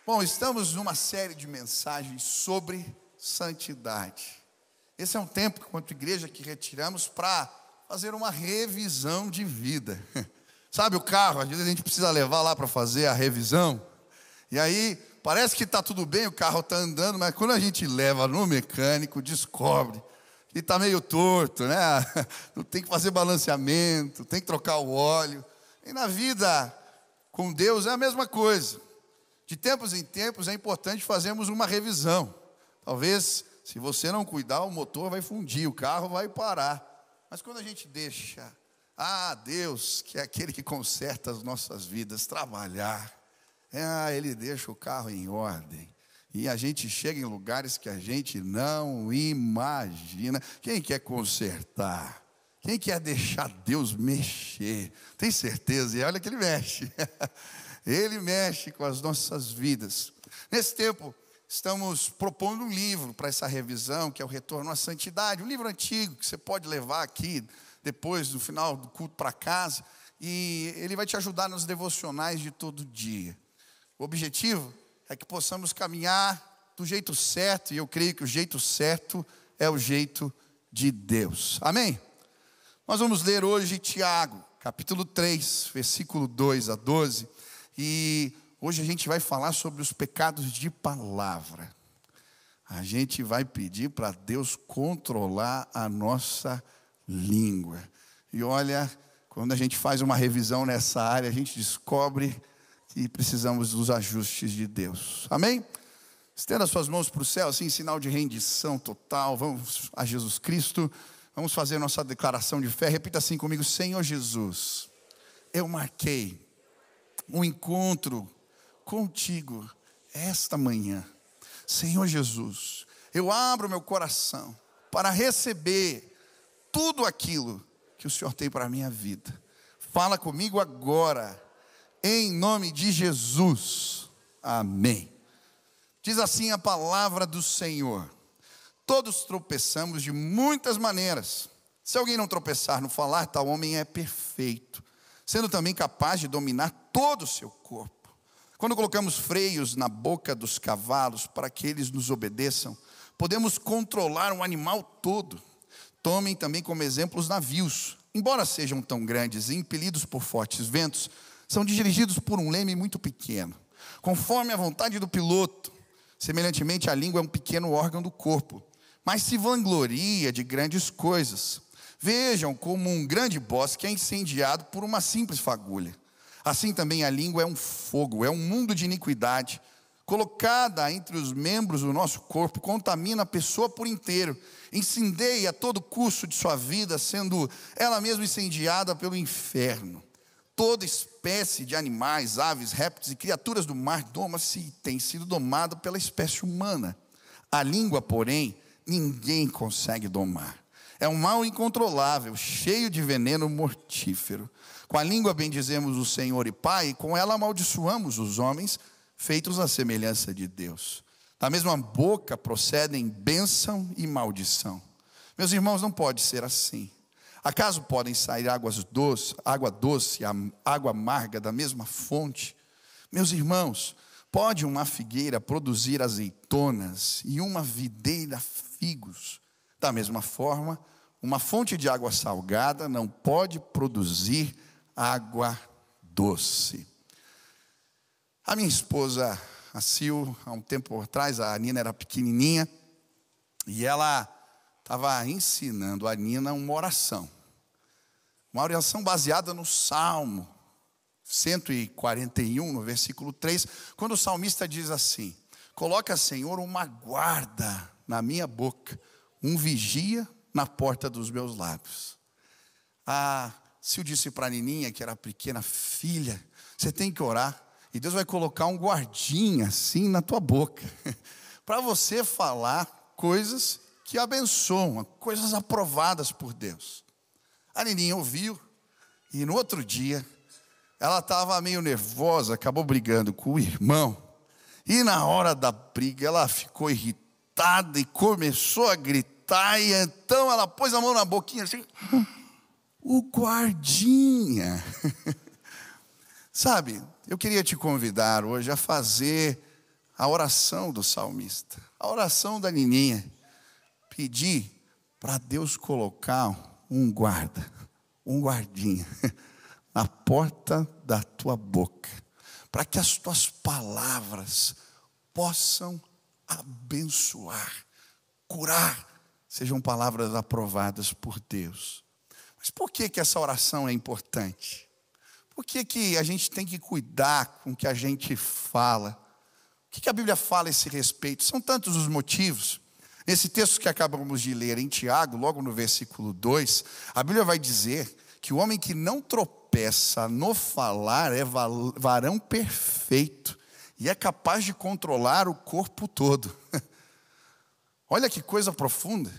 Bom, estamos numa série de mensagens sobre santidade. Esse é um tempo, enquanto igreja, que retiramos para fazer uma revisão de vida. Sabe o carro, às vezes a gente precisa levar lá para fazer a revisão. E aí, parece que está tudo bem, o carro está andando, mas quando a gente leva no mecânico, descobre que está meio torto, né? Tem que fazer balanceamento, tem que trocar o óleo. E na vida com Deus é a mesma coisa. De tempos em tempos é importante fazermos uma revisão. Talvez, se você não cuidar, o motor vai fundir, o carro vai parar. Mas quando a gente deixa, Deus, que é aquele que conserta as nossas vidas, trabalhar, Ele deixa o carro em ordem. E a gente chega em lugares que a gente não imagina. Quem quer consertar? Quem quer deixar Deus mexer? Tem certeza? E olha que Ele mexe. Ele mexe com as nossas vidas. Nesse tempo, estamos propondo um livro para essa revisão, que é o Retorno à Santidade. Um livro antigo que você pode levar aqui, depois do final do culto para casa. E ele vai te ajudar nos devocionais de todo dia. O objetivo é que possamos caminhar do jeito certo. E eu creio que o jeito certo é o jeito de Deus. Amém? Nós vamos ler hoje Tiago, capítulo 3, versículo 2 a 12. E hoje a gente vai falar sobre os pecados de palavra. A gente vai pedir para Deus controlar a nossa língua. E olha, quando a gente faz uma revisão nessa área, a gente descobre que precisamos dos ajustes de Deus. Amém? Estenda suas mãos para o céu, assim, em sinal de rendição total. Vamos a Jesus Cristo. Vamos fazer nossa declaração de fé. Repita assim comigo: Senhor Jesus, eu marquei um encontro contigo esta manhã. Senhor Jesus, eu abro meu coração para receber tudo aquilo que o Senhor tem para a minha vida. Fala comigo agora, em nome de Jesus. Amém. Diz assim a palavra do Senhor: todos tropeçamos de muitas maneiras. Se alguém não tropeçar no falar, tal homem é perfeito, sendo também capaz de dominar todo o seu corpo. Quando colocamos freios na boca dos cavalos para que eles nos obedeçam, podemos controlar um animal todo. Tomem também como exemplo os navios. Embora sejam tão grandes e impelidos por fortes ventos, são dirigidos por um leme muito pequeno, conforme a vontade do piloto. Semelhantemente, a língua é um pequeno órgão do corpo, mas se vangloria de grandes coisas. Vejam como um grande bosque é incendiado por uma simples fagulha. Assim também a língua é um fogo, é um mundo de iniquidade. Colocada entre os membros do nosso corpo, contamina a pessoa por inteiro. Incendeia a todo curso de sua vida, sendo ela mesma incendiada pelo inferno. Toda espécie de animais, aves, répteis e criaturas do mar doma-se e tem sido domada pela espécie humana. A língua, porém, ninguém consegue domar. É um mal incontrolável, cheio de veneno mortífero. Com a língua bendizemos o Senhor e Pai, e com ela amaldiçoamos os homens, feitos à semelhança de Deus. Da mesma boca procedem bênção e maldição. Meus irmãos, não pode ser assim. Acaso podem sair água doce, água amarga da mesma fonte? Meus irmãos, pode uma figueira produzir azeitonas e uma videira figos? Da mesma forma, uma fonte de água salgada não pode produzir água doce. A minha esposa, a Sil, há um tempo atrás, a Nina era pequenininha, e ela estava ensinando a Nina uma oração baseada no Salmo 141, no versículo 3, quando o salmista diz assim: coloca, Senhor, uma guarda na minha boca, um vigia na porta dos meus lábios. Se eu disse para a Nininha, que era pequena: filha, você tem que orar, e Deus vai colocar um guardinha assim na tua boca, para você falar coisas que abençoam, coisas aprovadas por Deus. A Nininha ouviu, e no outro dia, ela estava meio nervosa, acabou brigando com o irmão, e na hora da briga, ela ficou irritada e começou a gritar, e então ela pôs a mão na boquinha assim: o guardinha. Sabe, eu queria te convidar hoje a fazer a oração do salmista, a oração da Nininha. Pedir para Deus colocar um guarda, um guardinha na porta da tua boca, para que as tuas palavras possam abençoar, curar, sejam palavras aprovadas por Deus. Mas por que essa oração é importante? Por que a gente tem que cuidar com o que a gente fala? O que a Bíblia fala a esse respeito? São tantos os motivos. Nesse texto que acabamos de ler em Tiago, logo no versículo 2, a Bíblia vai dizer que o homem que não tropeça no falar é varão perfeito e é capaz de controlar o corpo todo. Olha que coisa profunda.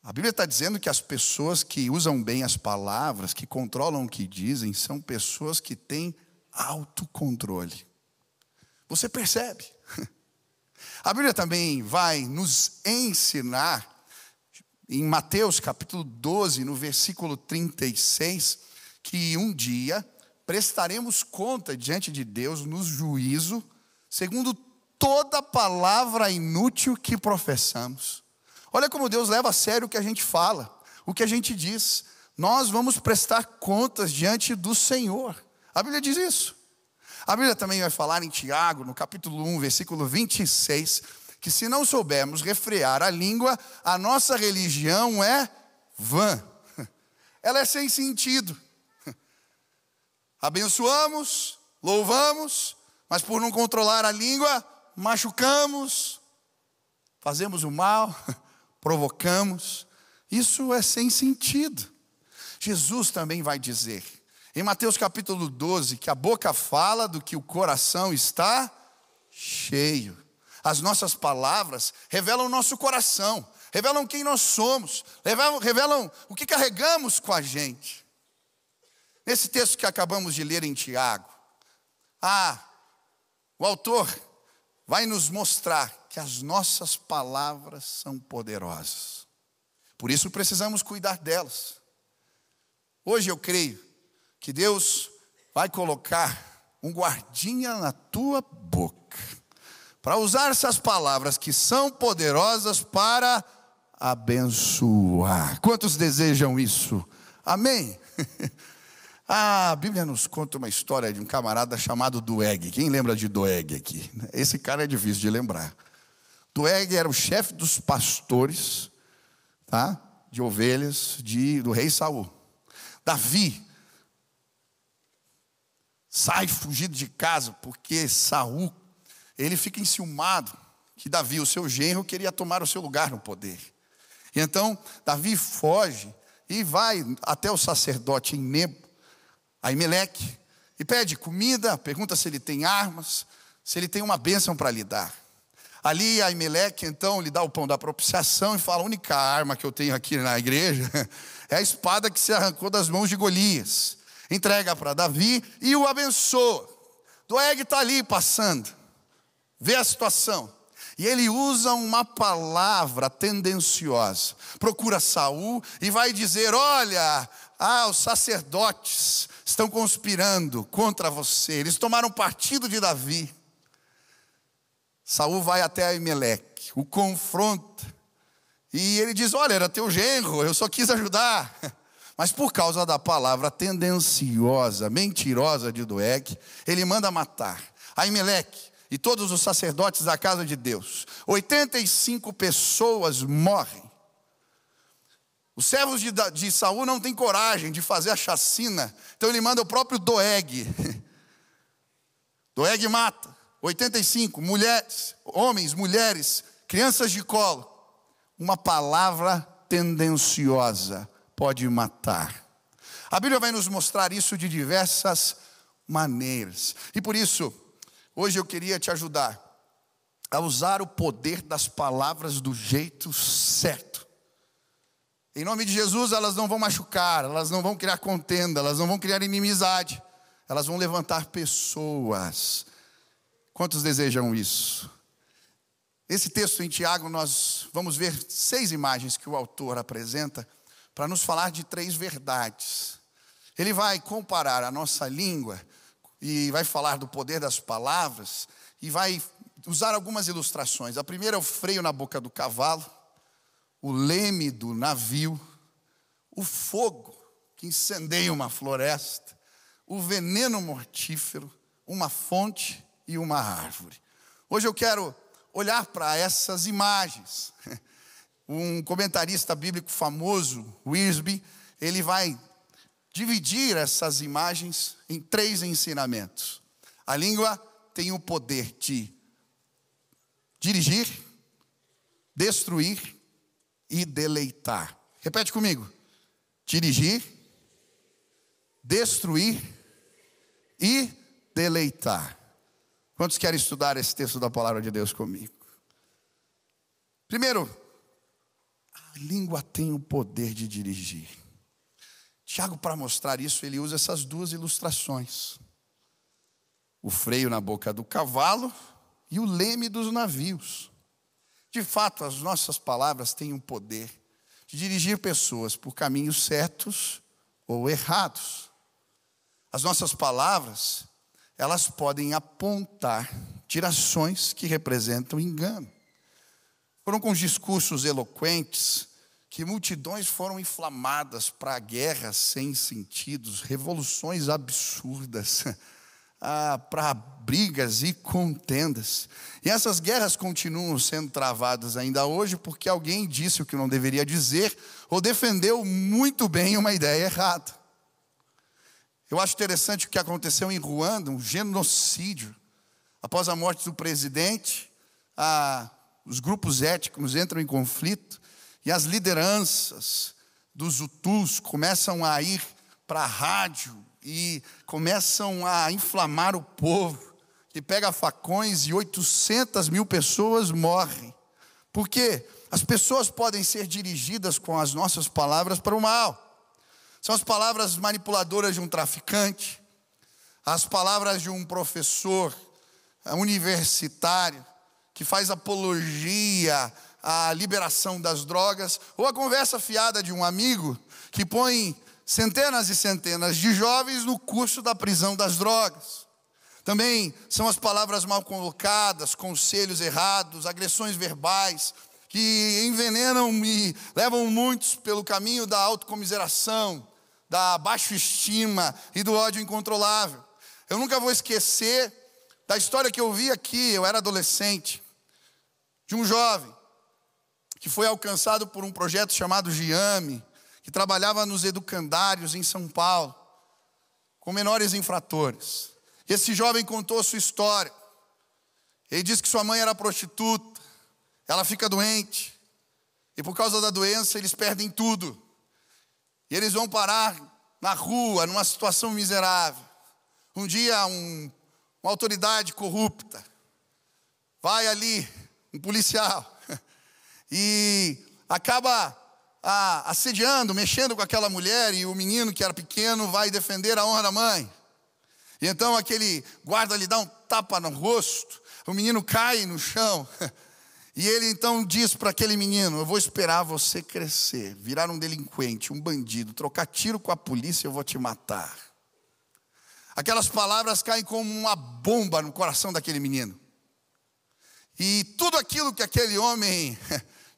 A Bíblia está dizendo que as pessoas que usam bem as palavras, que controlam o que dizem, são pessoas que têm autocontrole. Você percebe? A Bíblia também vai nos ensinar, em Mateus capítulo 12, no versículo 36, que um dia prestaremos conta diante de Deus no juízo, segundo toda palavra inútil que professamos. Olha como Deus leva a sério o que a gente fala, o que a gente diz. Nós vamos prestar contas diante do Senhor. A Bíblia diz isso. A Bíblia também vai falar em Tiago, no capítulo 1, versículo 26, que se não soubermos refrear a língua, a nossa religião é vã. Ela é sem sentido. Abençoamos, louvamos, mas por não controlar a língua, machucamos, fazemos o mal, provocamos. Isso é sem sentido. Jesus também vai dizer, em Mateus capítulo 12, que a boca fala do que o coração está cheio. As nossas palavras revelam o nosso coração, revelam quem nós somos, revelam o que carregamos com a gente. Nesse texto que acabamos de ler em Tiago, o autor vai nos mostrar que as nossas palavras são poderosas. Por isso precisamos cuidar delas. Hoje eu creio que Deus vai colocar um guardinha na tua boca, para usar essas palavras que são poderosas para abençoar. Quantos desejam isso? Amém? A Bíblia nos conta uma história de um camarada chamado Doeg. Quem lembra de Doeg aqui? Esse cara é difícil de lembrar. Doeg era o chefe dos pastores, tá? De ovelhas do rei Saul. Davi sai fugido de casa porque Saul, ele fica enciumado que Davi, o seu genro, queria tomar o seu lugar no poder. E então Davi foge e vai até o sacerdote Aimeleque, e pede comida, pergunta se ele tem armas, se ele tem uma bênção para lhe dar. Ali Aimeleque então lhe dá o pão da propiciação e fala: a única arma que eu tenho aqui na igreja é a espada que se arrancou das mãos de Golias. Entrega para Davi e o abençoa. Doeg está ali passando, vê a situação, e ele usa uma palavra tendenciosa. Procura Saul e vai dizer: olha, os sacerdotes estão conspirando contra você, eles tomaram partido de Davi. Saul vai até Aimeleque, o confronta, e ele diz: olha, era teu genro, eu só quis ajudar. Mas por causa da palavra tendenciosa, mentirosa de Doeg, ele manda matar Aimeleque e todos os sacerdotes da casa de Deus. 85 pessoas morrem. Os servos de Saul não têm coragem de fazer a chacina, então ele manda o próprio Doeg. Doeg mata 85 mulheres, homens, mulheres, crianças de colo. Uma palavra tendenciosa pode matar. A Bíblia vai nos mostrar isso de diversas maneiras. E por isso, hoje eu queria te ajudar a usar o poder das palavras do jeito certo. Em nome de Jesus, elas não vão machucar, elas não vão criar contenda, elas não vão criar inimizade, elas vão levantar pessoas. Quantos desejam isso? Nesse texto em Tiago, nós vamos ver 6 imagens que o autor apresenta para nos falar de 3 verdades. Ele vai comparar a nossa língua e vai falar do poder das palavras, e vai usar algumas ilustrações. A primeira é o freio na boca do cavalo, o leme do navio, o fogo que incendeia uma floresta, o veneno mortífero, uma fonte e uma árvore. Hoje eu quero olhar para essas imagens. Um comentarista bíblico famoso, Wiersbe, ele vai dividir essas imagens em 3 ensinamentos. A língua tem o poder de dirigir, destruir e deleitar. Repete comigo. Dirigir, destruir e deleitar. Quantos querem estudar esse texto da palavra de Deus comigo? Primeiro, a língua tem o poder de dirigir. Tiago, para mostrar isso, ele usa essas 2 ilustrações. O freio na boca do cavalo e o leme dos navios. De fato, as nossas palavras têm o poder de dirigir pessoas por caminhos certos ou errados. As nossas palavras, elas podem apontar direções que representam engano. Foram com discursos eloquentes que multidões foram inflamadas para guerras sem sentidos, revoluções absurdas, para brigas e contendas. E essas guerras continuam sendo travadas ainda hoje porque alguém disse o que não deveria dizer ou defendeu muito bem uma ideia errada. Eu acho interessante o que aconteceu em Ruanda, um genocídio. Após a morte do presidente, os grupos étnicos entram em conflito e as lideranças dos Hutus começam a ir para a rádio e começam a inflamar o povo, que pega facões e 800 mil pessoas morrem. Por quê? As pessoas podem ser dirigidas com as nossas palavras para o mal. São as palavras manipuladoras de um traficante, as palavras de um professor universitário que faz apologia à liberação das drogas, ou a conversa fiada de um amigo que põe centenas e centenas de jovens no curso da prisão das drogas. Também são as palavras mal colocadas, conselhos errados, agressões verbais, que envenenam e levam muitos pelo caminho da autocomiseração, da baixa estima e do ódio incontrolável. Eu nunca vou esquecer da história que eu vi aqui, eu era adolescente, de um jovem que foi alcançado por um projeto chamado GIAME, que trabalhava nos educandários em São Paulo, com menores infratores. Esse jovem contou a sua história. Ele disse que sua mãe era prostituta, ela fica doente, e por causa da doença eles perdem tudo. E eles vão parar na rua, numa situação miserável. Um dia uma autoridade corrupta vai ali, um policial, e acaba assediando, mexendo com aquela mulher, e o menino que era pequeno vai defender a honra da mãe. E então aquele guarda lhe dá um tapa no rosto, o menino cai no chão, e ele então diz para aquele menino: eu vou esperar você crescer, virar um delinquente, um bandido, trocar tiro com a polícia, eu vou te matar. Aquelas palavras caem como uma bomba no coração daquele menino. E tudo aquilo que aquele homem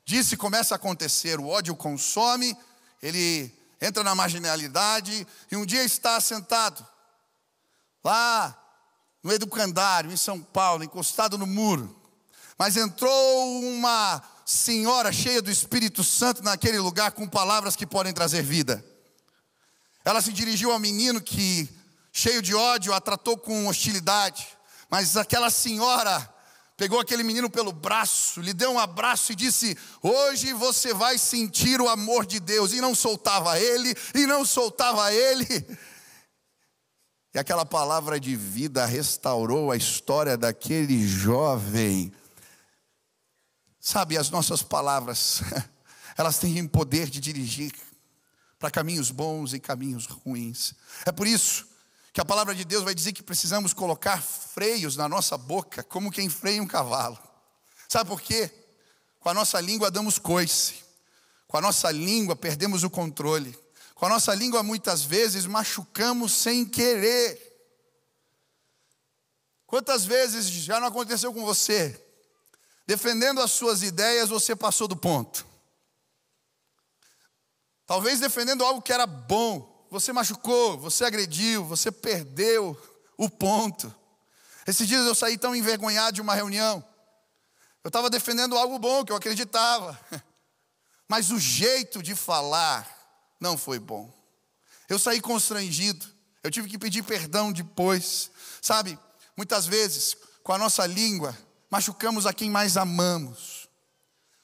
disse começa a acontecer. O ódio consome, ele entra na marginalidade, e um dia está sentado lá no educandário, em São Paulo, encostado no muro. Mas entrou uma senhora cheia do Espírito Santo naquele lugar, com palavras que podem trazer vida. Ela se dirigiu ao menino que, cheio de ódio, a tratou com hostilidade. Mas aquela senhora pegou aquele menino pelo braço, lhe deu um abraço e disse: hoje você vai sentir o amor de Deus. E não soltava ele, e não soltava ele. E aquela palavra de vida restaurou a história daquele jovem. Sabe, as nossas palavras, elas têm o poder de dirigir para caminhos bons e caminhos ruins. É por isso que a palavra de Deus vai dizer que precisamos colocar freios na nossa boca, como quem freia um cavalo. Sabe por quê? Com a nossa língua damos coice, com a nossa língua perdemos o controle, com a nossa língua muitas vezes machucamos sem querer. Quantas vezes já não aconteceu com você? Defendendo as suas ideias, você passou do ponto. Talvez defendendo algo que era bom, você machucou, você agrediu, você perdeu o ponto. Esses dias eu saí tão envergonhado de uma reunião. Eu estava defendendo algo bom que eu acreditava, mas o jeito de falar não foi bom. Eu saí constrangido, eu tive que pedir perdão depois. Sabe, muitas vezes, com a nossa língua, machucamos a quem mais amamos.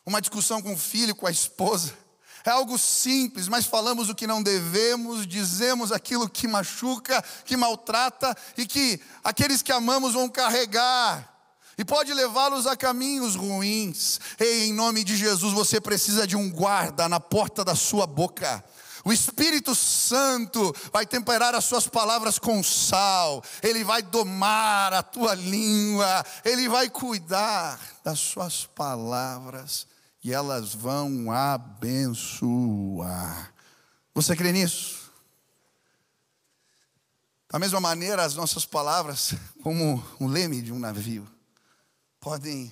Uma discussão com o filho, com a esposa, é algo simples, mas falamos o que não devemos, dizemos aquilo que machuca, que maltrata e que aqueles que amamos vão carregar. E pode levá-los a caminhos ruins. Ei, em nome de Jesus, você precisa de um guarda na porta da sua boca. O Espírito Santo vai temperar as suas palavras com sal. Ele vai domar a tua língua. Ele vai cuidar das suas palavras. E elas vão abençoar. Você crê nisso? Da mesma maneira, as nossas palavras, como o leme de um navio, podem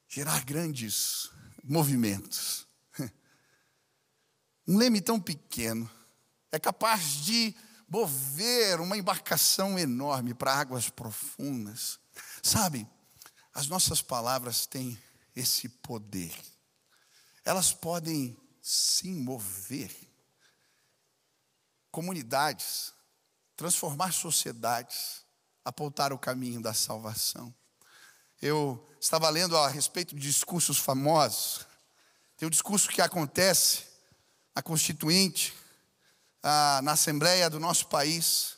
gerar grandes movimentos. Um leme tão pequeno é capaz de mover uma embarcação enorme para águas profundas. Sabe, as nossas palavras têm esse poder. Elas podem sim mover comunidades, transformar sociedades, apontar o caminho da salvação. Eu estava lendo a respeito de discursos famosos. Tem um discurso que acontece na Constituinte, na Assembleia do nosso país,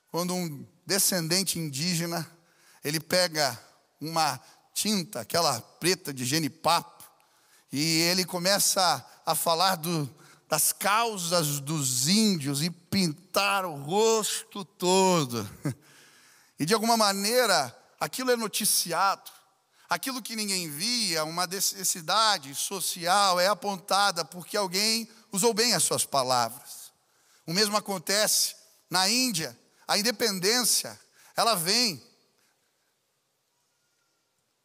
quando um descendente indígena, ele pega uma tinta, aquela preta de genipapo, e ele começa a falar das causas dos índios e pintar o rosto todo. E de alguma maneira, aquilo é noticiado. Aquilo que ninguém via, uma necessidade social, é apontada porque alguém usou bem as suas palavras. O mesmo acontece na Índia. A independência, ela vem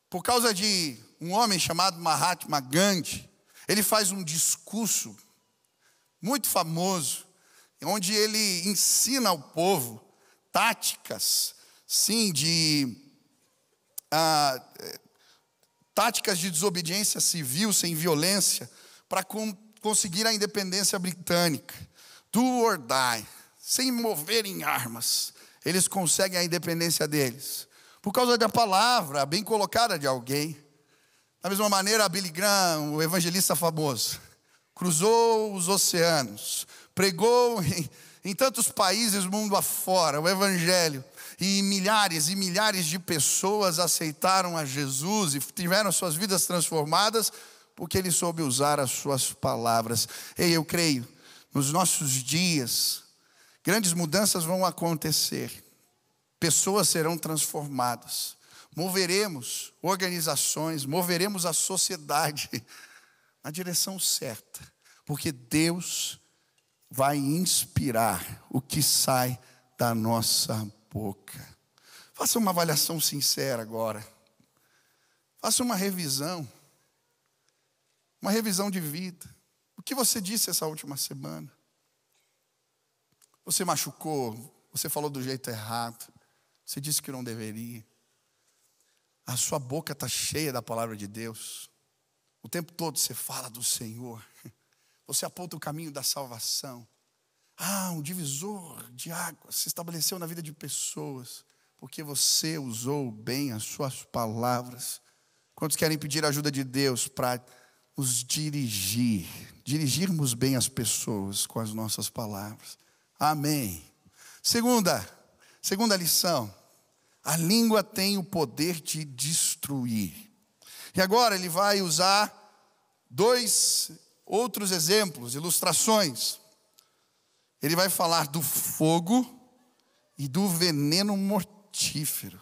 por causa de um homem chamado Mahatma Gandhi. Ele faz um discurso muito famoso, onde ele ensina ao povo táticas, sim, táticas de desobediência civil, sem violência, para conseguir a independência britânica. Do or die, sem moverem armas, eles conseguem a independência deles. Por causa da palavra bem colocada de alguém. Da mesma maneira, Billy Graham, o evangelista famoso, cruzou os oceanos, pregou em tantos países, mundo afora, o evangelho. E milhares de pessoas aceitaram a Jesus e tiveram suas vidas transformadas porque ele soube usar as suas palavras. Ei, eu creio, nos nossos dias, grandes mudanças vão acontecer. Pessoas serão transformadas. Moveremos organizações, moveremos a sociedade na direção certa. Porque Deus vai inspirar o que sai da nossa boca. Faça uma avaliação sincera agora. Faça uma revisão de vida. O que você disse essa última semana? Você machucou, você falou do jeito errado, você disse que não deveria. A sua boca está cheia da palavra de Deus. O tempo todo você fala do Senhor. Você aponta o caminho da salvação. Um divisor de águas se estabeleceu na vida de pessoas, porque você usou bem as suas palavras. Quantos querem pedir a ajuda de Deus para nos dirigirmos bem as pessoas com as nossas palavras? Amém. Segunda lição, a língua tem o poder de destruir. E agora ele vai usar 2 outros exemplos, ilustrações. Ele vai falar do fogo e do veneno mortífero.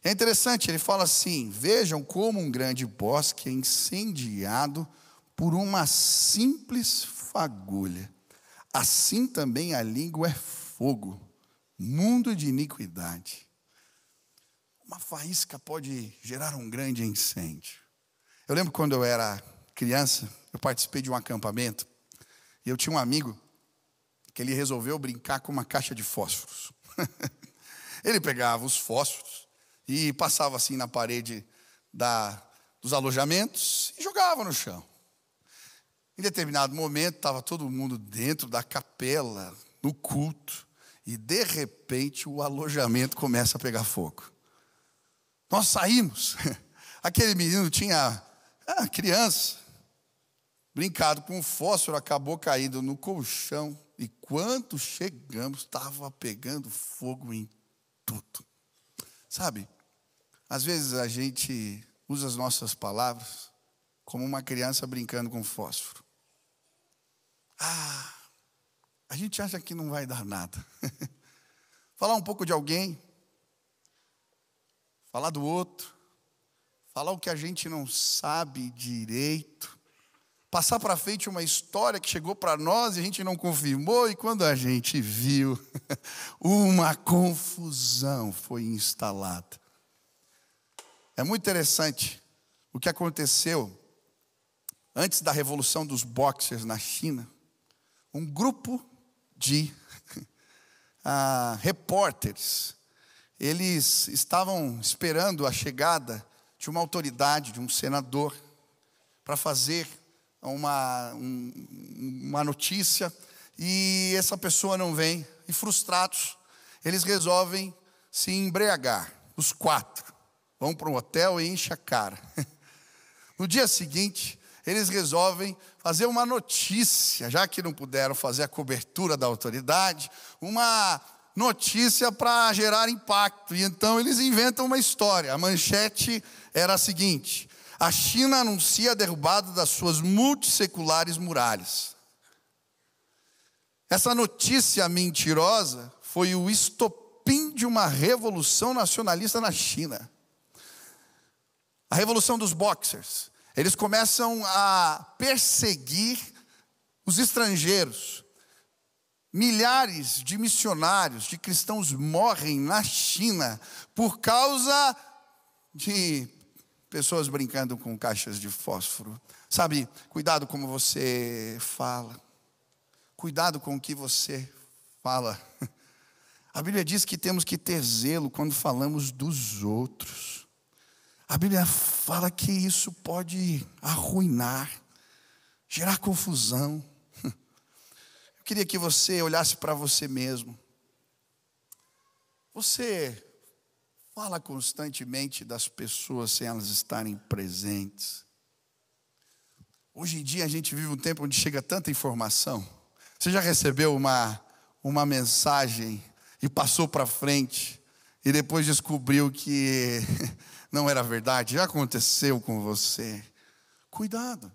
É interessante, ele fala assim: vejam como um grande bosque é incendiado por uma simples fagulha. Assim também a língua é fogo, mundo de iniquidade. uma faísca pode gerar um grande incêndio. Eu lembro quando eu era criança, eu participei de um acampamento, e eu tinha um amigo que ele resolveu brincar com uma caixa de fósforos. Ele pegava os fósforos e passava assim na parede dos alojamentos e jogava no chão. Em determinado momento, estava todo mundo dentro da capela, no culto, e de repente o alojamento começa a pegar fogo. Nós saímos. Aquele menino tinha, criança, brincado com o fósforo, acabou caindo no colchão. E quando chegamos, estava pegando fogo em tudo. Sabe, às vezes a gente usa as nossas palavras como uma criança brincando com fósforo. A gente acha que não vai dar nada. Falar um pouco de alguém, falar do outro, falar o que a gente não sabe direito, passar para frente uma história que chegou para nós e a gente não confirmou, e quando a gente viu, uma confusão foi instalada. É muito interessante o que aconteceu antes da Revolução dos Boxers na China. Um grupo de repórteres, eles estavam esperando a chegada de uma autoridade, de um senador, para fazer uma notícia, e essa pessoa não vem, e frustrados, eles resolvem se embriagar, os 4, vão para um hotel e enchem a cara. No dia seguinte, eles resolvem fazer uma notícia, já que não puderam fazer a cobertura da autoridade, uma notícia para gerar impacto. E então eles inventam uma história. A manchete era a seguinte: a China anuncia a derrubada das suas multisseculares muralhas. Essa notícia mentirosa foi o estopim de uma revolução nacionalista na China. A revolução dos Boxers. Eles começam a perseguir os estrangeiros. Milhares de missionários, de cristãos morrem na China por causa de pessoas brincando com caixas de fósforo. Sabe, cuidado como você fala. Cuidado com o que você fala. A Bíblia diz que temos que ter zelo quando falamos dos outros. A Bíblia fala que isso pode arruinar, gerar confusão. Eu queria que você olhasse para você mesmo. Você fala constantemente das pessoas sem elas estarem presentes. Hoje em dia a gente vive um tempo onde chega tanta informação. Você já recebeu uma mensagem e passou para frente e depois descobriu que não era verdade? Já aconteceu com você? Cuidado.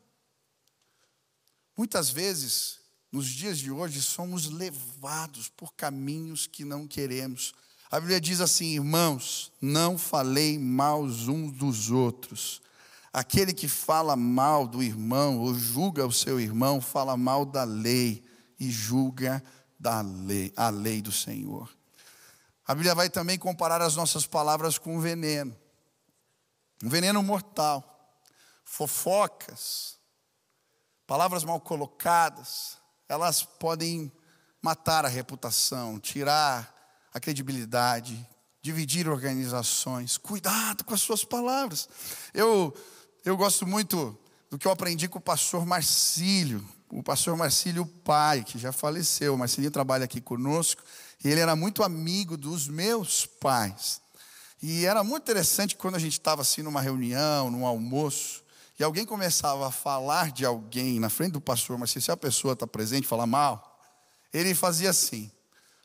Muitas vezes, nos dias de hoje, somos levados por caminhos que não queremos. A Bíblia diz assim: irmãos, não falei mal uns dos outros. Aquele que fala mal do irmão ou julga o seu irmão, fala mal da lei e julga a lei do Senhor. A Bíblia vai também comparar as nossas palavras com veneno. Um veneno mortal. Fofocas, palavras mal colocadas, elas podem matar a reputação, tirar a credibilidade, dividir organizações. Cuidado com as suas palavras. Eu gosto muito do que eu aprendi com o pastor Marcílio. O pastor Marcílio pai, que já faleceu. O Marcílio trabalha aqui conosco. E ele era muito amigo dos meus pais. E era muito interessante quando a gente estava assim numa reunião, num almoço, e alguém começava a falar de alguém na frente do pastor, mas se a pessoa está presente, falar mal, ele fazia assim,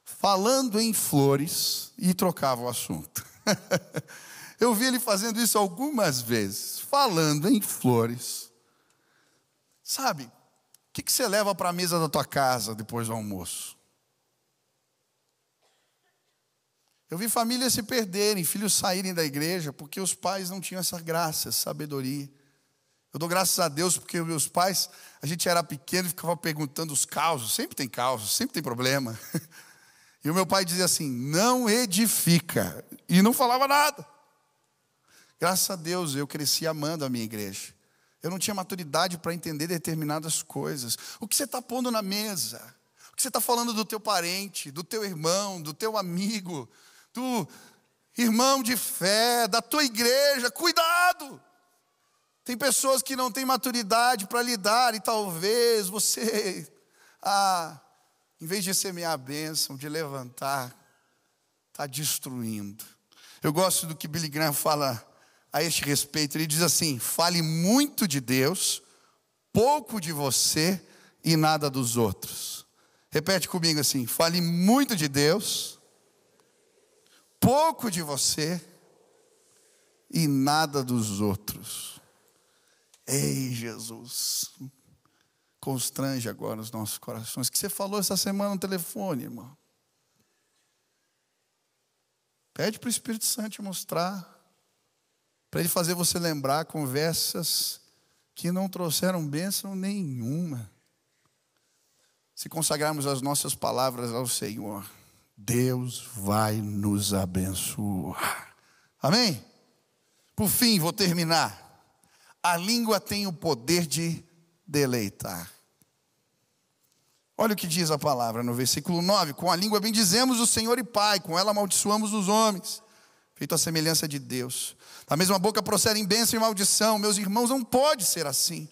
falando em flores, e trocava o assunto. Eu vi ele fazendo isso algumas vezes, falando em flores. Sabe, o que você leva para a mesa da tua casa depois do almoço? Eu vi famílias se perderem, filhos saírem da igreja, porque os pais não tinham essa graça, essa sabedoria. Eu dou graças a Deus, porque os meus pais, a gente era pequeno e ficava perguntando os causos, sempre tem causos, sempre tem problema. E o meu pai dizia assim, não edifica, e não falava nada. Graças a Deus eu cresci amando a minha igreja. Eu não tinha maturidade para entender determinadas coisas. O que você está pondo na mesa? O que você está falando do teu parente, do teu irmão, do teu amigo, do irmão de fé, da tua igreja? Cuidado! Tem pessoas que não têm maturidade para lidar e talvez você, em vez de semear a bênção, de levantar, está destruindo. Eu gosto do que Billy Graham fala a este respeito. Ele diz assim: fale muito de Deus, pouco de você e nada dos outros. Repete comigo assim: fale muito de Deus, pouco de você e nada dos outros. Ei, Jesus, constrange agora os nossos corações. O que você falou essa semana no telefone, irmão? Pede para o Espírito Santo te mostrar, para ele fazer você lembrar conversas que não trouxeram bênção nenhuma. Se consagrarmos as nossas palavras ao Senhor, Deus vai nos abençoar. Amém? Por fim, vou terminar. A língua tem o poder de deleitar. Olha o que diz a palavra no versículo 9. Com a língua bendizemos o Senhor e Pai, com ela amaldiçoamos os homens, feito à semelhança de Deus. Da mesma boca procedem bênção e maldição. Meus irmãos, não pode ser assim.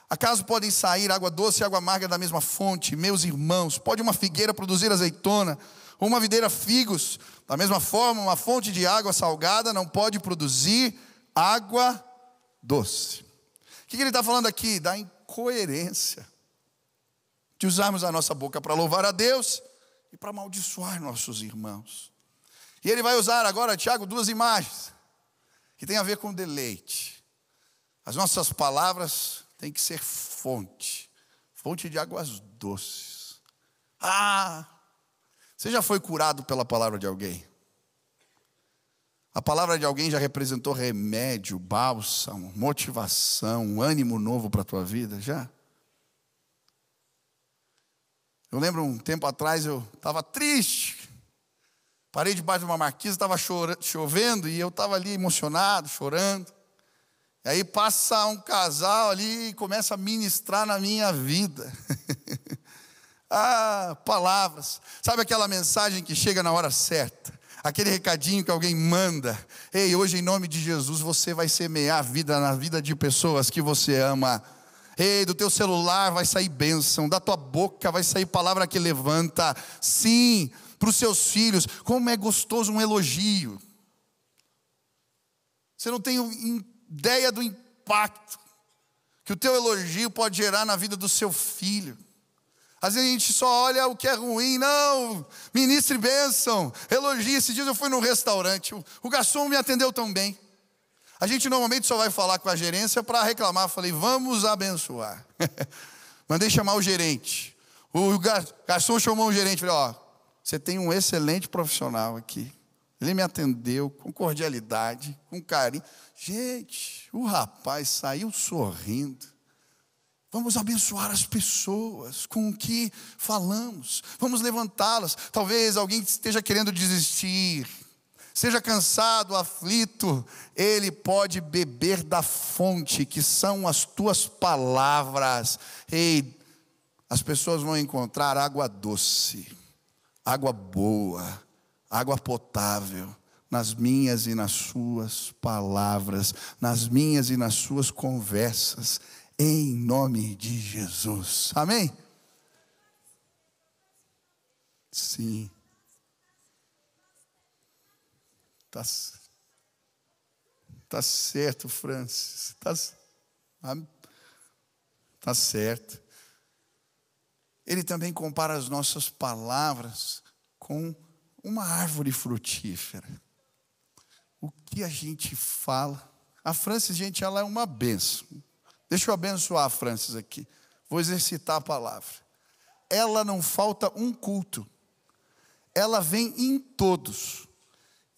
Acaso podem sair água doce e água amarga da mesma fonte? Meus irmãos, pode uma figueira produzir azeitona, ou uma videira figos? Da mesma forma, uma fonte de água salgada não pode produzir água doce. O que ele está falando aqui? Da incoerência de usarmos a nossa boca para louvar a Deus e para amaldiçoar nossos irmãos. E ele vai usar agora, Tiago, duas imagens que tem a ver com deleite. As nossas palavras têm que ser fonte de águas doces. Você já foi curado pela palavra de alguém? A palavra de alguém já representou remédio, bálsamo, motivação, ânimo novo para a tua vida? Já? Eu lembro um tempo atrás, eu estava triste. Parei debaixo de uma marquise, estava chovendo e eu estava ali emocionado, chorando. E aí passa um casal ali e começa a ministrar na minha vida. Palavras. Sabe aquela mensagem que chega na hora certa? Aquele recadinho que alguém manda: ei, hoje em nome de Jesus você vai semear a vida na vida de pessoas que você ama. Ei, do teu celular vai sair bênção, da tua boca vai sair palavra que levanta. Sim, para os seus filhos, como é gostoso um elogio. Você não tem ideia do impacto que o teu elogio pode gerar na vida do seu filho. Às vezes a gente só olha o que é ruim. Não, ministre bênção, elogie. Esses dias eu fui num restaurante, o garçom me atendeu tão bem. A gente normalmente só vai falar com a gerência para reclamar. Falei, vamos abençoar. Mandei chamar o gerente. O garçom chamou o gerente. Falei, você tem um excelente profissional aqui. Ele me atendeu com cordialidade, com carinho. Gente, o rapaz saiu sorrindo. Vamos abençoar as pessoas com o que falamos. Vamos levantá-las. Talvez alguém esteja querendo desistir, seja cansado, aflito. Ele pode beber da fonte que são as tuas palavras. Ei, as pessoas vão encontrar água doce, água boa, água potável nas minhas e nas suas palavras, nas minhas e nas suas conversas. Em nome de Jesus. Amém? Sim. Tá certo, Francis. Tá certo. Ele também compara as nossas palavras com uma árvore frutífera. O que a gente fala. A Francis, gente, ela é uma bênção. Deixa eu abençoar a Francis aqui. Vou exercitar a palavra. Ela não falta um culto. Ela vem em todos.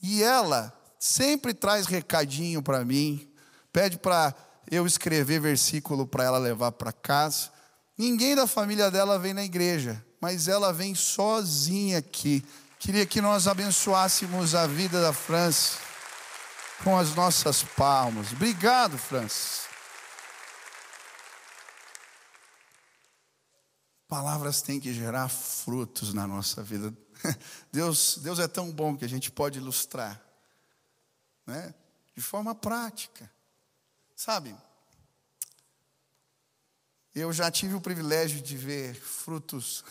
E ela sempre traz recadinho para mim. Pede para eu escrever versículo para ela levar para casa. Ninguém da família dela vem na igreja, mas ela vem sozinha aqui. Queria que nós abençoássemos a vida da Francis. com as nossas palmas. Obrigado, Francis. Palavras têm que gerar frutos na nossa vida. Deus é tão bom que a gente pode ilustrar, né? De forma prática. Sabe, eu já tive o privilégio de ver frutos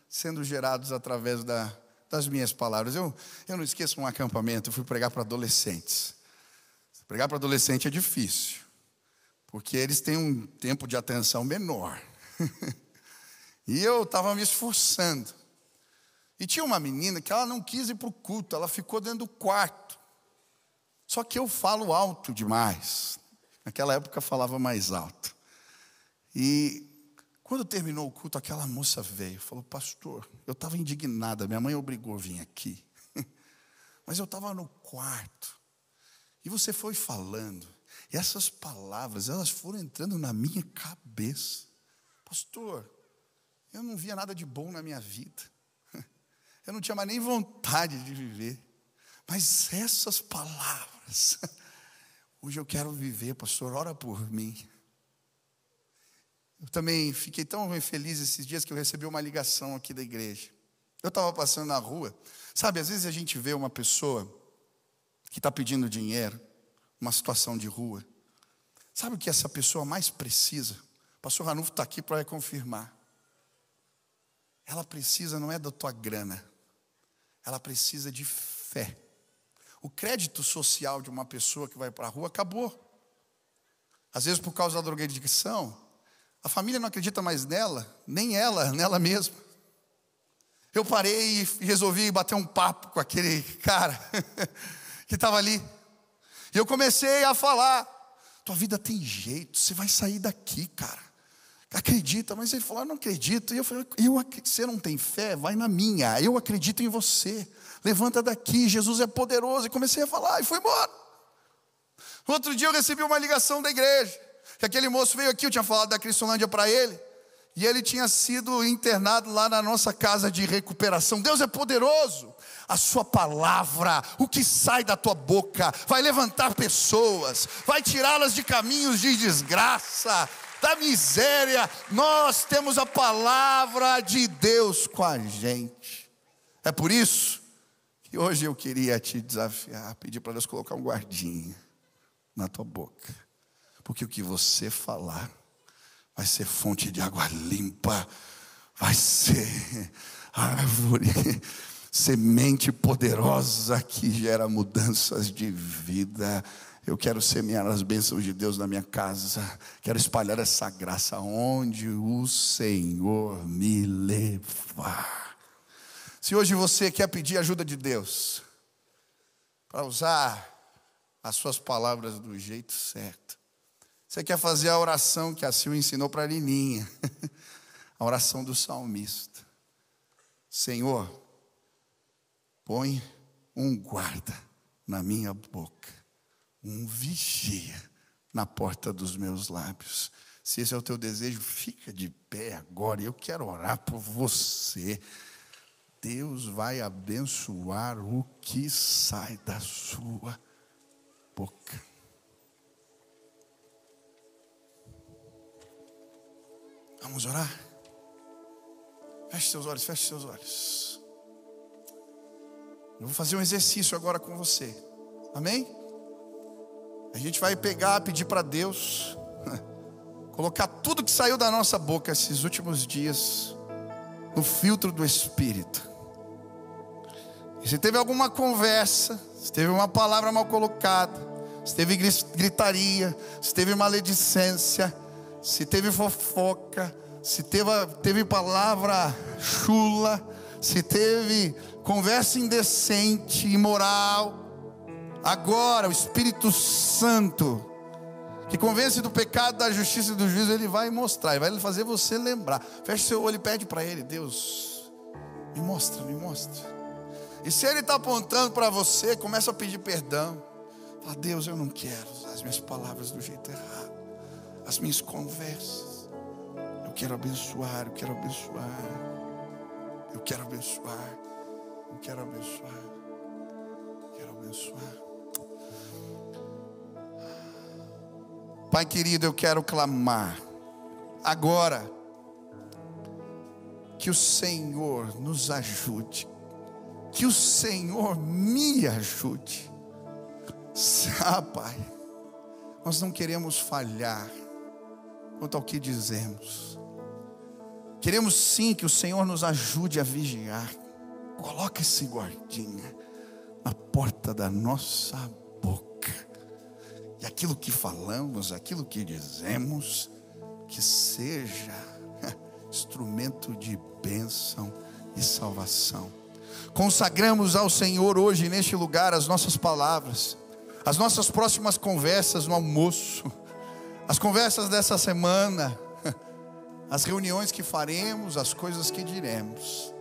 sendo gerados através das minhas palavras. Eu não esqueço um acampamento, eu fui pregar para adolescentes. Pregar para adolescente é difícil, porque eles têm um tempo de atenção menor. E eu estava me esforçando. E tinha uma menina que ela não quis ir para o culto, ela ficou dentro do quarto. Só que eu falo alto demais. Naquela época eu falava mais alto. E quando terminou o culto, aquela moça veio, falou: pastor, eu estava indignada, minha mãe obrigou a vir aqui. Mas eu estava no quarto. E você foi falando. E essas palavras, elas foram entrando na minha cabeça. Pastor, eu não via nada de bom na minha vida. Eu não tinha mais nem vontade de viver. Mas essas palavras, hoje eu quero viver, pastor, ora por mim. Eu também fiquei tão feliz esses dias que eu recebi uma ligação aqui da igreja. Eu estava passando na rua. Sabe, às vezes a gente vê uma pessoa que está pedindo dinheiro, uma situação de rua. Sabe o que essa pessoa mais precisa? O pastor Ranulfo está aqui para confirmar. Ela precisa não é da tua grana, ela precisa de fé. O crédito social de uma pessoa que vai para a rua acabou. Às vezes por causa da drogadição, a família não acredita mais nela, nem ela, nela mesma. Eu parei e resolvi bater um papo com aquele cara que estava ali. E eu comecei a falar: tua vida tem jeito, você vai sair daqui, cara. Acredita. Mas ele falou: eu não acredito. E eu falei: você não tem fé? Vai na minha, eu acredito em você. Levanta daqui, Jesus é poderoso. E comecei a falar e fui embora. Outro dia eu recebi uma ligação da igreja, que aquele moço veio aqui, eu tinha falado da Cristolândia para ele, e ele tinha sido internado lá na nossa casa de recuperação. Deus é poderoso. A sua palavra, o que sai da tua boca, vai levantar pessoas, vai tirá-las de caminhos de desgraça, da miséria. Nós temos a palavra de Deus com a gente. É por isso que hoje eu queria te desafiar, pedir para Deus colocar um guardinha na tua boca, porque o que você falar vai ser fonte de água limpa, vai ser árvore, semente poderosa que gera mudanças de vida. Eu quero semear as bênçãos de Deus na minha casa, quero espalhar essa graça onde o Senhor me levar. Se hoje você quer pedir ajuda de Deus, para usar as suas palavras do jeito certo, você quer fazer a oração que a Sil ensinou para a Lininha, a oração do salmista: Senhor, põe um guarda na minha boca, um vigia na porta dos meus lábios. Se esse é o teu desejo, fica de pé agora. Eu quero orar por você. Deus vai abençoar o que sai da sua boca. Vamos orar? Feche seus olhos, feche seus olhos. Eu vou fazer um exercício agora com você. Amém? A gente vai pedir para Deus colocar tudo que saiu da nossa boca esses últimos dias no filtro do Espírito. E se teve alguma conversa, se teve uma palavra mal colocada, se teve gritaria, se teve maledicência, se teve fofoca, se teve palavra chula, se teve conversa indecente, imoral, agora o Espírito Santo, que convence do pecado, da justiça e do juízo, ele vai mostrar, ele vai fazer você lembrar. Feche seu olho e pede para ele: Deus, me mostra, me mostra. E se ele está apontando para você, começa a pedir perdão. Fala: Deus, eu não quero usar as minhas palavras do jeito errado, as minhas conversas. Eu quero abençoar, eu quero abençoar, eu quero abençoar, eu quero abençoar, eu quero abençoar. Pai querido, eu quero clamar agora que o Senhor nos ajude, que o Senhor me ajude. Pai, nós não queremos falhar quanto ao que dizemos. Queremos sim que o Senhor nos ajude a vigiar. Coloca esse guardinha na porta da nossa boca. E aquilo que falamos, aquilo que dizemos, que seja instrumento de bênção e salvação. Consagramos ao Senhor hoje neste lugar as nossas palavras, as nossas próximas conversas no almoço, as conversas dessa semana, as reuniões que faremos, as coisas que diremos.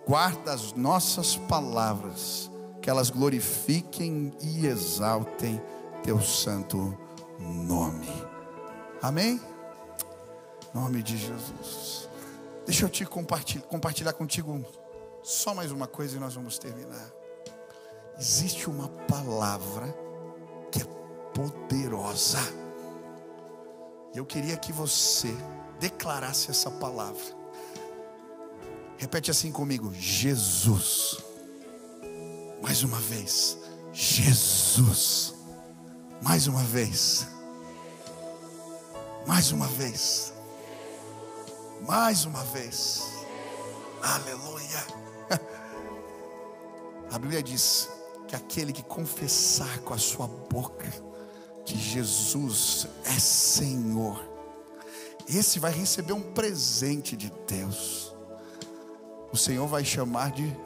Guarda as nossas palavras, que elas glorifiquem e exaltem teu santo nome. Amém? Em nome de Jesus. Deixa eu te compartilhar contigo só mais uma coisa e nós vamos terminar. Existe uma palavra que é poderosa. Eu queria que você declarasse essa palavra. Repete assim comigo: Jesus. Mais uma vez. Jesus. Mais uma vez. Mais uma vez. Mais uma vez. Aleluia. A Bíblia diz que aquele que confessar com a sua boca que Jesus é Senhor, esse vai receber um presente de Deus. O Senhor vai chamar de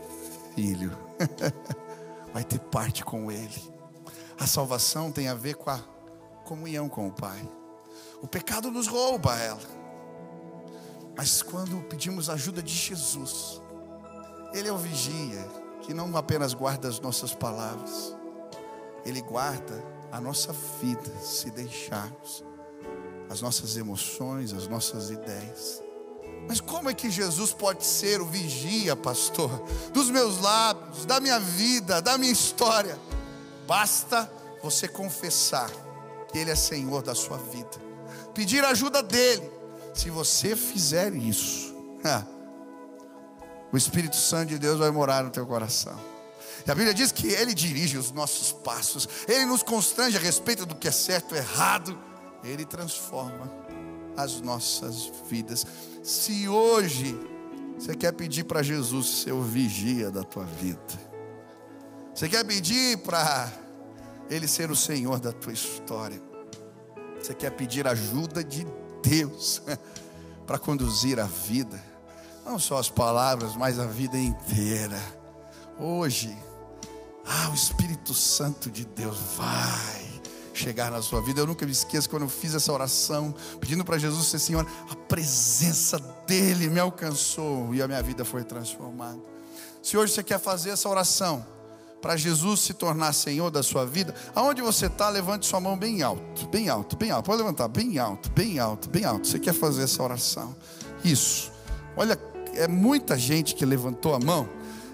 filho. Vai ter parte com Ele. A salvação tem a ver com a comunhão com o Pai. O pecado nos rouba ela. Mas quando pedimos a ajuda de Jesus, Ele é o vigia, que não apenas guarda as nossas palavras, Ele guarda a nossa vida, se deixarmos, as nossas emoções, as nossas ideias. Mas como é que Jesus pode ser o vigia, pastor, dos meus lábios, da minha vida, da minha história? Basta você confessar que Ele é Senhor da sua vida, pedir a ajuda dEle. Se você fizer isso, o Espírito Santo de Deus vai morar no teu coração. E a Bíblia diz que Ele dirige os nossos passos, Ele nos constrange a respeito do que é certo e errado, Ele transforma as nossas vidas. Se hoje você quer pedir para Jesus ser o vigia da tua vida, você quer pedir para Ele ser o Senhor da tua história, você quer pedir ajuda de Deus para conduzir a vida, não só as palavras, mas a vida inteira. Hoje, o Espírito Santo de Deus vai chegar na sua vida. Eu nunca me esqueço quando eu fiz essa oração, pedindo para Jesus ser Senhor, a presença dEle me alcançou e a minha vida foi transformada. Se hoje você quer fazer essa oração para Jesus se tornar Senhor da sua vida, aonde você está, levante sua mão bem alto, bem alto, bem alto. Pode levantar, bem alto, bem alto, bem alto. Você quer fazer essa oração? Isso. Olha, é muita gente que levantou a mão.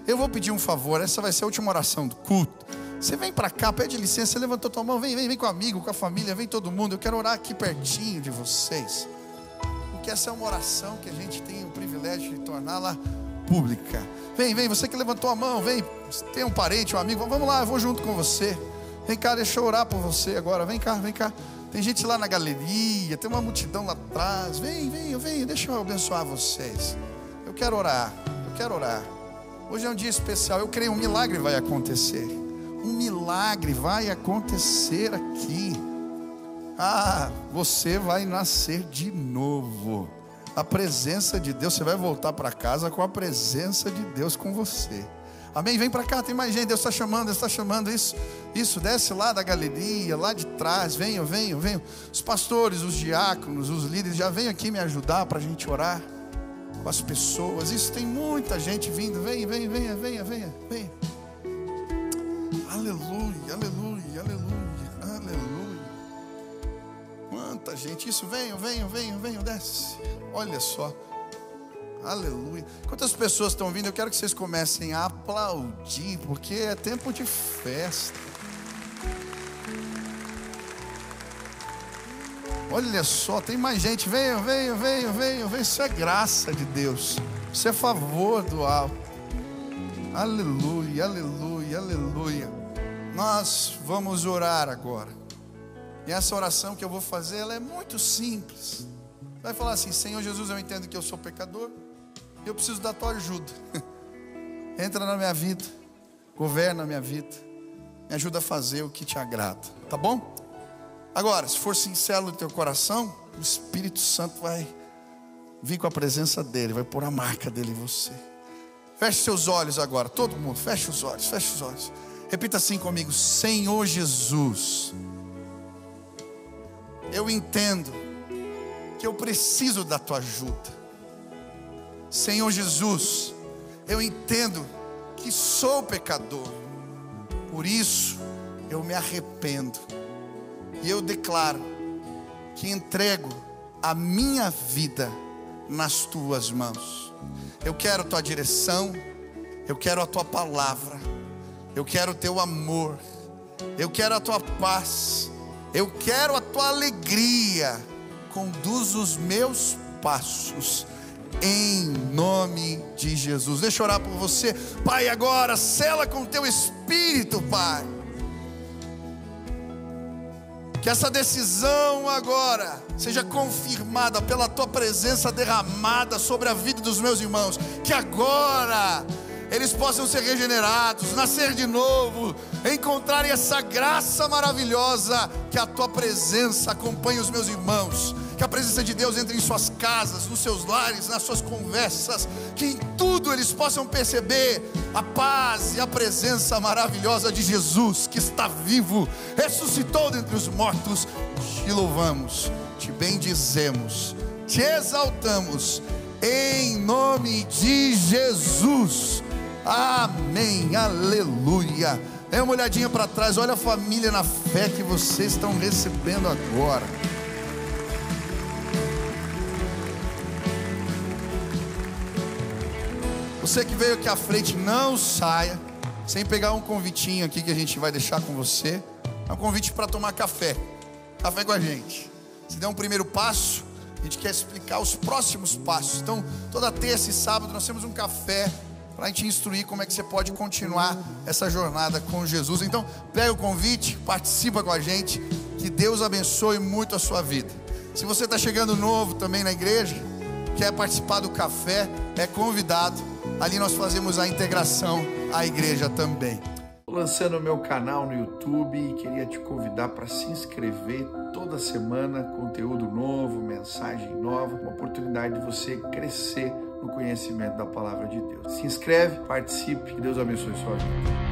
Eu vou pedir um favor, essa vai ser a última oração do culto. Você vem para cá, pede licença, você levantou tua mão, vem com o amigo, com a família, vem todo mundo. Eu quero orar aqui pertinho de vocês, porque essa é uma oração que a gente tem o privilégio de torná-la pública. Vem, você que levantou a mão, vem, tem um parente, um amigo, vamos lá, eu vou junto com você. Vem cá, deixa eu orar por você agora, vem cá. Tem gente lá na galeria, tem uma multidão lá atrás. Vem, deixa eu abençoar vocês. Eu quero orar. Hoje é um dia especial, eu creio um milagre vai acontecer. Um milagre vai acontecer aqui. Você vai nascer de novo. A presença de Deus, você vai voltar para casa com a presença de Deus com você. Amém? Vem para cá, tem mais gente, Deus está chamando, isso, desce lá da galeria, lá de trás, venham. Os pastores, os diáconos, os líderes, já venham aqui me ajudar para a gente orar com as pessoas. Isso, tem muita gente vindo, venha. Aleluia. Quanta gente, isso, venham, desce. Olha só. Aleluia. Quantas pessoas estão vindo? Eu quero que vocês comecem a aplaudir, porque é tempo de festa. Olha só, tem mais gente. Venham. Isso é graça de Deus. Isso é favor do alto. Aleluia. Nós vamos orar agora. E essa oração que eu vou fazer, ela é muito simples. Vai falar assim: Senhor Jesus, eu entendo que eu sou pecador. Eu preciso da tua ajuda. Entra na minha vida. Governa a minha vida. Me ajuda a fazer o que te agrada. Tá bom? Agora, se for sincero no teu coração, o Espírito Santo vai vir com a presença dele, vai pôr a marca dele em você. Feche seus olhos agora, todo mundo, feche os olhos. Repita assim comigo: Senhor Jesus, eu entendo que eu preciso da tua ajuda. Senhor Jesus, eu entendo que sou pecador, por isso eu me arrependo. E eu declaro que entrego a minha vida nas tuas mãos. Eu quero a tua direção, eu quero a tua palavra, eu quero o teu amor, eu quero a tua paz, eu quero a tua alegria. Conduz os meus passos, em nome de Jesus. Deixa eu orar por você, Pai. Agora, sela com teu Espírito, Pai. Que essa decisão agora seja confirmada pela tua presença derramada sobre a vida dos meus irmãos. Que agora eles possam ser regenerados, nascer de novo, encontrarem essa graça maravilhosa. Que a tua presença acompanhe os meus irmãos. Que a presença de Deus entre em suas casas, nos seus lares, nas suas conversas. Que em tudo eles possam perceber a paz e a presença maravilhosa de Jesus, que está vivo, ressuscitou dentre os mortos. Te louvamos, te bendizemos, te exaltamos, em nome de Jesus. Amém, aleluia. Dê uma olhadinha para trás, olha a família na fé que vocês estão recebendo agora. Você que veio aqui à frente, não saia sem pegar um convitinho aqui que a gente vai deixar com você. É um convite para tomar café com a gente. Se der um primeiro passo, a gente quer explicar os próximos passos. Então, toda terça e sábado nós temos um café para a gente instruir como é que você pode continuar essa jornada com Jesus. Então, pega o convite, participa com a gente. Que Deus abençoe muito a sua vida. Se você está chegando novo também na igreja, quer participar do café, é convidado. Ali nós fazemos a integração à igreja também. Estou lançando o meu canal no YouTube e queria te convidar para se inscrever. Toda semana, conteúdo novo, mensagem nova, uma oportunidade de você crescer no conhecimento da palavra de Deus. Se inscreve, participe, que Deus abençoe sua vida.